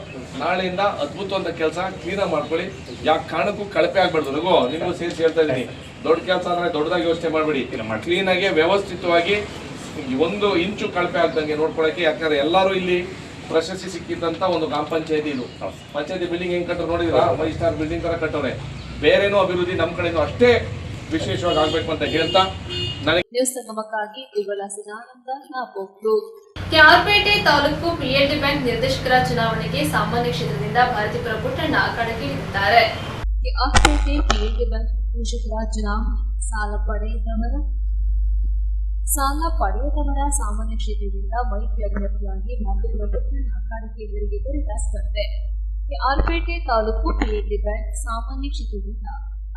ನಾಳೆಯಿಂದ ಅದ್ಭುತವಂತ ಕೆಲಸ ಕ್ಲೀನಾಗಿ ಮಾಡ್ಕೊಳ್ಳಿ. ಯಾಕೆ ಕಾರಣಕ್ಕೂ ಕಳಪೆ ಆಗ್ಬಾರ್ದು. ರಘು ನಿಮಗೂ ಸೇರಿಸಿ ಹೇಳ್ತಾ ಇದ್ದೀನಿ, ದೊಡ್ಡ ಕೆಲಸ ಅಂದರೆ ದೊಡ್ಡದಾಗಿ ಯೋಚನೆ ಮಾಡಬೇಡಿ, ಕ್ಲೀನಾಗಿ ವ್ಯವಸ್ಥಿತವಾಗಿ 1 ಇಂಚು ಕಳಪೆ ಆಗ್ದಂಗೆ ನೋಡ್ಕೊಳ್ಳೋಕೆ. ಯಾಕಂದ್ರೆ ಎಲ್ಲರೂ ಇಲ್ಲಿ ಪ್ರಶಸ್ತಿ ಸಿಕ್ಕಿದ್ದಂಥ ಒಂದು ಗ್ರಾಮ ಪಂಚಾಯತಿ ಇದು. ಪಂಚಾಯತಿ ಬಿಲ್ಡಿಂಗ್ ಹೆಂಗೆ ಕಟ್ಟೋರು ನೋಡಿದ್ರಾ? 5 ಸ್ಟಾರ್ ಬಿಲ್ಡಿಂಗ್ ಥರ ಕಟ್ಟೋರೆ. ಬೇರೇನೋ ಅಭಿವೃದ್ಧಿ ನಮ್ಮ ಕಡೆನೂ ಅಷ್ಟೇ ವಿಶೇಷವಾಗಿ ಆಗ್ಬೇಕು ಅಂತ ಹೇಳ್ತಾ ನನಗೆ ನ್ಯೂಸ್ ಸಂಗಮಕ್ಕಾಗಿ ಉಜ್ವಲ ಸದಾನಂದ ನಾಪೋಕ್ಲು. ಕೆಆರ್ಪೇಟೆ ತಾಲೂಕು ಪಿಎಲ್ಡಿ ಬ್ಯಾಂಕ್ ನಿರ್ದೇಶಕರ ಚುನಾವಣೆಗೆ ಸಾಮಾನ್ಯ ಕ್ಷೇತ್ರದಿಂದ ಭಾರತೀಪುರ ಪುಟ್ಟಣ್ಣ ಕಣಕ್ಕಿಳಿದಿದ್ದಾರೆ. ಕೆಆರ್ಪೇಟೆ ಪಿಎಲ್ಡಿ ಬ್ಯಾಂಕ್ ನಿರ್ದೇಶಕರ ಚುನಾವಣೆ ಸಾಲ ಪಡೆಯದವರ ಸಾಮಾನ್ಯ ಕ್ಷೇತ್ರದಿಂದ ಮೈತ್ರಿ ಅಭ್ಯರ್ಥಿಯಾಗಿ ಭಾರತೀಪುರ ಪುಟ್ಟಣ್ಣ ಕಣಕ್ಕಿಳಿದಿದ್ದರಿಂದ ಸ್ಪರ್ಧೆ. ಕೆಆರ್ಪೇಟೆ ತಾಲೂಕು ಪಿಎಲ್ಡಿ ಬ್ಯಾಂಕ್ ಸಾಮಾನ್ಯ ಕ್ಷೇತ್ರದಿಂದ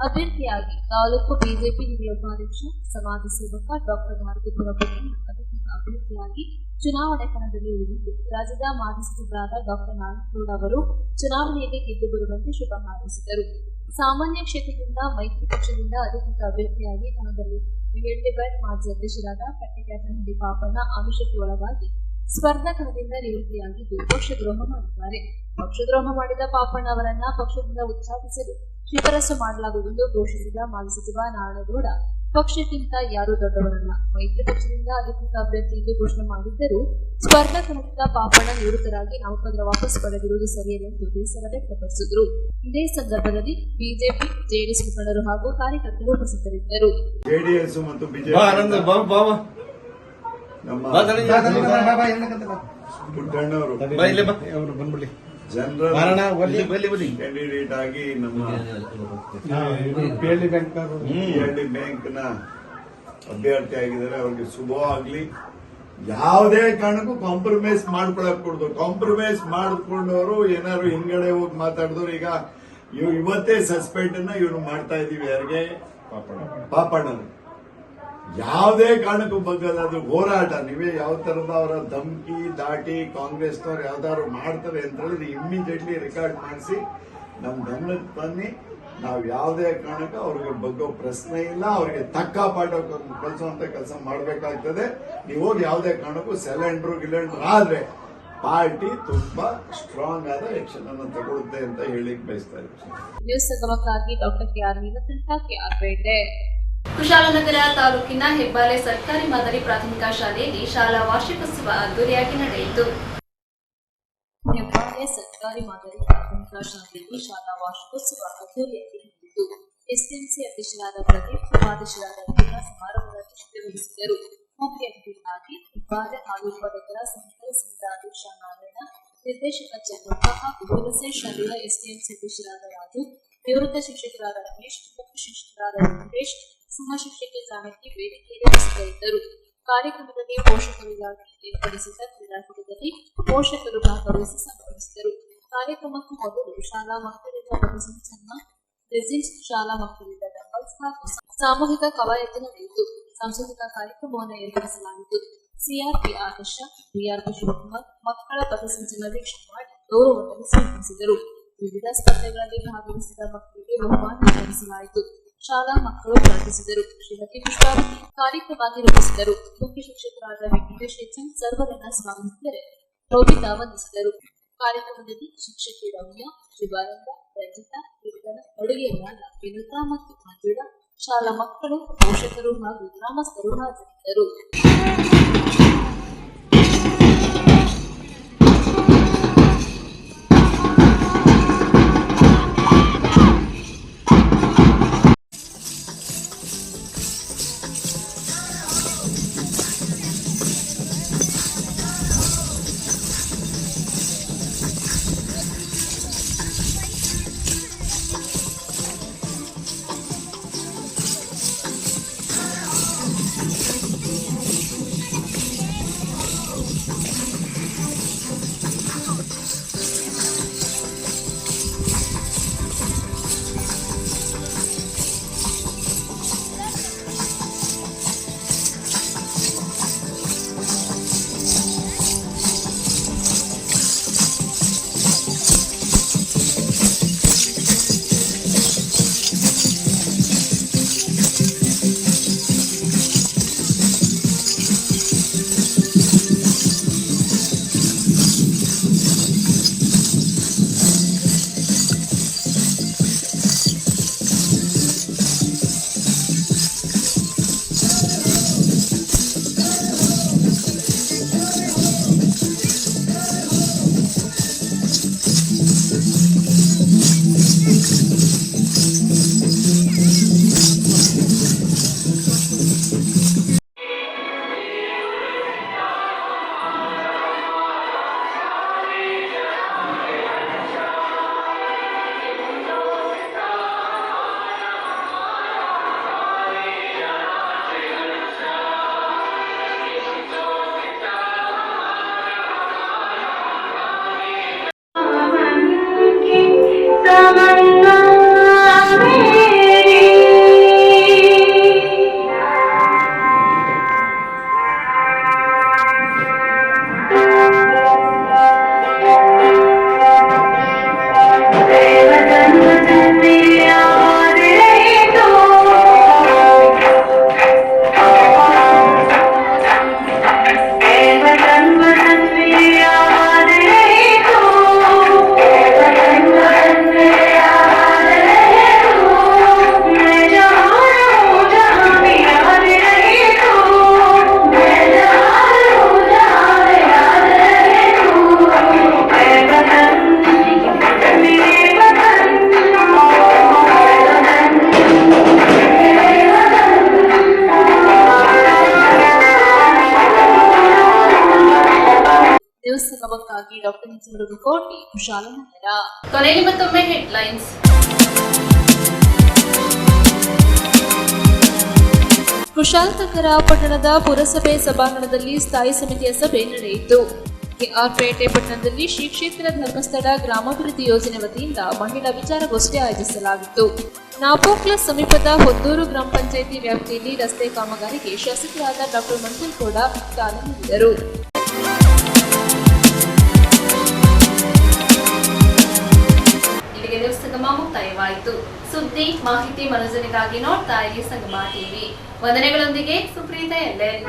ಅಭ್ಯರ್ಥಿಯಾಗಿ ತಾಲೂಕು ಬಿಜೆಪಿ ಹಿರಿಯ ಉಪಾಧ್ಯಕ್ಷ ಸಮಾಜ ಸೇವಕ ಡಾಕ್ಟರ್ ಭಾರತೀಪುರ ಪುಟ್ಟಣ್ಣ ಅಧಿಕೃತ ಅಭ್ಯರ್ಥಿಯಾಗಿ ಚುನಾವಣೆ ಕಣದಲ್ಲಿ ಉಳಿದಿದ್ದು, ರಾಜ್ಯದ ಮಾಜಿ ಸಚಿವರಾದ ಡಾಕ್ಟರ್ ನಾರಾಯಣಗೌಡ ಅವರು ಚುನಾವಣೆಯಲ್ಲಿ ಗೆದ್ದು ಬರುವಂತೆ ಶುಭ ಹಾರೈಸಿದರು. ಸಾಮಾನ್ಯ ಕ್ಷೇತ್ರದಿಂದ ಮೈತ್ರಿ ಪಕ್ಷದಿಂದ ಅಧಿಕೃತ ಅಭ್ಯರ್ಥಿಯಾಗಿ ಕಣದಲ್ಲಿ ಪಿಎಲ್ಡಿ ಬ್ಯಾಂಕ್ ಮಾಜಿ ಅಧ್ಯಕ್ಷರಾದ ಕಟ್ಟೆಕ್ಯಾತನಹಳ್ಳಿ ಪಾಪಣ್ಣ ಆಮಿಷಕ್ಕೆ ಒಳಗಾಗಿ ಸ್ಪರ್ಧಾ ಕಣದಿಂದ ನಿವೃತ್ತಿಯಾಗಿದ್ದು ಪಕ್ಷದ್ರೋಹ ಮಾಡಿದ್ದಾರೆ. ಪಕ್ಷದ್ರೋಹ ಮಾಡಿದ ಪಾಪಣ್ಣ ಅವರನ್ನ ಪಕ್ಷದಿಂದ ಉಚ್ಚಾಟಿಸಲು ಶಿಫಾರಸು ಮಾಡಲಾಗುವುದೆಂದು ಘೋಷಿಸಿದ ಮಾಜಿ ಸಚಿವ ನಾರಾಯಣಗೌಡ, ಪಕ್ಷಕ್ಕಿಂತ ಯಾರೂ ದೊಡ್ಡವರಲ್ಲ, ಮೈತ್ರಿ ಪಕ್ಷದಿಂದ ಅಧಿಕೃತ ಅಭ್ಯರ್ಥಿ ಎಂದು ಘೋಷಣೆ ಮಾಡಿದ್ದರೂ ಸ್ಪರ್ಧಾ ಕಣದಿಂದ ಪಾಪಣ್ಣ ನಿವೃತ್ತರಾಗಿ ನಾಮಪತ್ರ ವಾಪಸ್ ಪಡೆದಿರುವುದು ಸರಿಯಲ್ಲ ಎಂದು ಬೇಸರ ವ್ಯಕ್ತಪಡಿಸಿದರು. ಇದೇ ಸಂದರ್ಭದಲ್ಲಿ ಬಿಜೆಪಿ ಜೆಡಿಎಸ್ ಮುಖಂಡರು ಹಾಗೂ ಕಾರ್ಯಕರ್ತರು ಉಪಸ್ಥಿತರಿದ್ದರು. ಜೆಡಿಎಸ್ ಮತ್ತು ಬಿಜೆಪಿ ಪುಟ್ಟಣ್ಣವರು ಜನರಲ್ ಕ್ಯಾಂಡಿಡೇಟ್ ಆಗಿ ನಮ್ಮ ಪಿಎಲ್ಡಿ ಬ್ಯಾಂಕ್ ನ ಅಭ್ಯರ್ಥಿ ಆಗಿದ್ದಾರೆ. ಅವ್ರಿಗೆ ಶುಭವಾಗ್ಲಿ. ಯಾವುದೇ ಕಾರಣಕ್ಕೂ ಕಾಂಪ್ರಮೈಸ್ ಮಾಡ್ಕೊಳಕ್ ಕೊಡುದು. ಕಾಂಪ್ರಮೈಸ್ ಮಾಡ್ಕೊಂಡವರು ಏನಾದ್ರು ಹಿಂಗಡೆ ಹೋಗಿ ಮಾತಾಡಿದವ್ರು ಈಗ ಇವತ್ತೇ ಸಸ್ಪೆಂಡ್ ಅನ್ನ ಇವ್ರು ಮಾಡ್ತಾ ಇದೀವಿ. ಯಾರಿಗೆ? ಪಾಪಣ್ಣ. ಯಾವುದೇ ಕಾರಣಕ್ಕೂ ಬಗ್ಗಲ್ಲ. ಅದು ಹೋರಾಟ. ನೀವೇ ಯಾವ ತರದ ಅವರ ಧಮಕಿ ದಾಟಿ ಕಾಂಗ್ರೆಸ್ನವ್ರು ಯಾವ್ದಾದ್ರು ಮಾಡ್ತಾರೆ ಅಂತ ಹೇಳಿದ್ರೆ ಇಮ್ಮಿಡಿಯೇಟ್ಲಿ ರೆಕಾರ್ಡ್ ಮಾಡಿಸಿ ನಮ್ ಗಮನಕ್ಕೆ ಬನ್ನಿ. ನಾವು ಯಾವುದೇ ಕಾರಣಕ್ಕೂ ಅವ್ರಿಗೆ ಬಗ್ಗೋ ಪ್ರಶ್ನೆ ಇಲ್ಲ. ಅವ್ರಿಗೆ ತಕ್ಕ ಪಾಠ ಕಲಿಸುವಂತ ಕೆಲಸ ಮಾಡಬೇಕಾಗ್ತದೆ. ನೀವು ಹೋಗಿ ಯಾವುದೇ ಕಾರಣಕ್ಕೂ ಗಿಲೆಂಡ್ರು ಆದ್ರೆ ಪಾರ್ಟಿ ತುಂಬಾ ಸ್ಟ್ರಾಂಗ್ ಆದ ಆಕ್ಷನ್ ಅನ್ನು ತಗೊಳುತ್ತೆ ಅಂತ ಹೇಳಿಕ್ ಬಯಸ್ತಾ ಇದ್ದೀನಿ. ನ್ಯೂಸ್ ಸಂಗಮಕ್ಕಾಗಿ ಡಾಕ್ಟರ್ ಕೆಆರ್ ನೀಲಕಂಠ, ಕೆಆರ್ಪೇಟೆ. ಕುಶಾಲನಗರ ತಾಲೂಕಿನ ಹೆಬ್ಬಾಲೆ ಸರ್ಕಾರಿ ಮಾದರಿ ಪ್ರಾಥಮಿಕ ಶಾಲೆಯಲ್ಲಿ ಶಾಲಾ ವಾರ್ಷಿಕೋತ್ಸವ ಅದ್ದೂರಿಯಾಗಿ ನಡೆಯಿತು. ಹೆಬ್ಬಾಲೆ ಸರ್ಕಾರಿ ಮಾದರಿ ಪ್ರಾಥಮಿಕ ಶಾಲೆಯಲ್ಲಿ ಶಾಲಾ ವಾರ್ಷಿಕೋತ್ಸವ ಅದ್ದೂರಿಯಾಗಿ ನಡೆಯಿತು. ಎಸ್ಎಂಸಿ ಅಧ್ಯಕ್ಷರಾದ ಪ್ರದೀಪ್, ಉಪಾಧ್ಯಕ್ಷರಾದ ರವಿಕಾ ಸಮಾರಂಭದ ಅಧ್ಯಕ್ಷತೆ ವಹಿಸಿದರು. ಮುಖ್ಯ ಅತಿಥಿಗಳಾಗಿ ಹೆಬ್ಬಾಲೆ ಹಾಗೂ ಉಪಾಧ್ಯಕ್ಷರ ಸಹಕಾರ ಸಂಘದ ಅಧ್ಯಕ್ಷ ನಾರಾಯಣ, ನಿರ್ದೇಶಕ ಚಂದ್ರಪ್ಪ ಹಾಗೂ ಹುಣಸೆ ಶಾಲೆಯ ಎಸ್ಎಂಸಿ ಅಧ್ಯಕ್ಷರಾದ ರಾಜು, ನಿವೃತ್ತ ಶಿಕ್ಷಕರಾದ ರಮೇಶ್, ಮುಖ್ಯ ಶಿಕ್ಷಕರಾದ ವೆಂಕಟೇಶ್, ಸಹ ಶಿಕ್ಷಕಿ ಜಾನಕಿ ವೇದಿಕೆಯಲ್ಲಿ ಉಪಸ್ಥಿತರಿದ್ದರು. ಕಾರ್ಯಕ್ರಮದಲ್ಲಿ ಪೋಷಕರಿಗಾಗಿ ಏರ್ಪಡಿಸಿದ್ದ ಕ್ರೀಡಾಕೂಟದಲ್ಲಿ ಪೋಷಕರು ಭಾಗವಹಿಸಿ ಸಂಭ್ರಮಿಸಿದರು. ಕಾರ್ಯಕ್ರಮಕ್ಕೂ ಮೊದಲು ಶಾಲಾ ಮಕ್ಕಳಿಂದ ಪಥಸಂಚಲನ, ರೆಸಿನ್ಸ್, ಶಾಲಾ ಮಕ್ಕಳಿಂದ ಡಂಬಲ್ಸ್ ಹಾಗೂ ಸಾಮೂಹಿಕ ಕವಾಯತು ನಡೆಯಿತು. ಸಾಂಸ್ಕೃತಿಕ ಕಾರ್ಯಕ್ರಮವನ್ನು ಏರ್ಪಡಿಸಲಾಗಿತ್ತು. ಸಿಆರ್ಪಿ ಆದರ್ಶ, ಬಿಆರ್ಪಿ ಶಿವಕುಮಾರ್ ಮಕ್ಕಳ ಪಥಸಂಚಲನ ವೀಕ್ಷಣೆ ಮಾಡಿ ಗೌರವವನ್ನು ಸ್ವೀಕರಿಸಿದರು. ವಿವಿಧ ಸ್ಪರ್ಧೆಗಳಲ್ಲಿ ಭಾಗವಹಿಸಿದ ಮಕ್ಕಳಿಗೆ ಬಹುಮಾನ ವಿತರಿಸಲಾಯಿತು. ಶಾಲಾ ಮಕ್ಕಳು ಪ್ರಾರ್ಥಿಸಿದರು. ಶ್ರೀಮತಿ ಪುಷ್ಪಾವತಿ ಕಾರ್ಯಕ್ರಮ ನಿರೂಪಿಸಿದರು. ಮುಖ್ಯ ಶಿಕ್ಷಕರಾದ ವೆಂಕಟೇಶ್ ಎಚ್ಎಂ ಸರ್ವರನ್ನ ಸ್ವಾಗತಿಸಿದರೆ ರೋಹಿತಾ ವಂದಿಸಿದರು. ಕಾರ್ಯಕ್ರಮದಲ್ಲಿ ಶಿಕ್ಷಕಿ ರಮ್ಯಾ, ಶಿವಾನಂದ, ರಂಜಿತಾ, ಕೀರ್ತನ, ಅಡುಗೆಯರಾದ ವಿನುತಾ ಮತ್ತು ಮಂಜುಳಾ, ಶಾಲಾ ಮಕ್ಕಳು, ಪೋಷಕರು ಹಾಗೂ ಗ್ರಾಮಸ್ಥರು ಹಾಜರಿದ್ದರು. ವರದಿಗಾರರಾಗಿ ಡಾಕ್ಟರ್ ಕೋಟಿ ಕುಶಾಲನಗರ. ಕೊನೆಗೆ ಮತ್ತೊಮ್ಮೆ ಹೆಡ್ಲೈನ್ಸ್. ಕುಶಾಲನಗರ ಪಟ್ಟಣದ ಪುರಸಭೆ ಸಭಾಂಗಣದಲ್ಲಿ ಸ್ಥಾಯಿ ಸಮಿತಿಯ ಸಭೆ ನಡೆಯಿತು. ಕೆಆರ್ಪೇಟೆ ಪಟ್ಟಣದಲ್ಲಿ ಶ್ರೀ ಕ್ಷೇತ್ರ ಧರ್ಮಸ್ಥಳ ಗ್ರಾಮಾಭಿವೃದ್ಧಿ ಯೋಜನೆ ವತಿಯಿಂದ ಮಹಿಳಾ ವಿಚಾರಗೋಷ್ಠಿ ಆಯೋಜಿಸಲಾಗಿತ್ತು. ನಾಪೋಕ್ಲಸ್ ಸಮೀಪದ ಹೊದ್ದೂರು ಗ್ರಾಮ ಪಂಚಾಯಿತಿ ವ್ಯಾಪ್ತಿಯಲ್ಲಿ ರಸ್ತೆ ಕಾಮಗಾರಿಗೆ ಶಾಸಕರಾದ ಡಾಕ್ಟರ್ ಮಂಜುಗೌಡ ಚಾಲನೆ ನೀಡಿದರು. ಇಲ್ಲಿಗೆ ನ್ಯೂಸ್ ಸಂಗಮ ಮುಕ್ತಾಯವಾಯಿತು. ಸುದ್ದಿ ಮಾಹಿತಿ ಮನೋರಂಜನೆಗಾಗಿ ನೋಡ್ತಾ ಇರಿ ಸಂಗಮ ಟಿವಿ. ವಂದನೆಗಳೊಂದಿಗೆ ಸುಪ್ರೀತಾ ಎಲ್ಎನ್.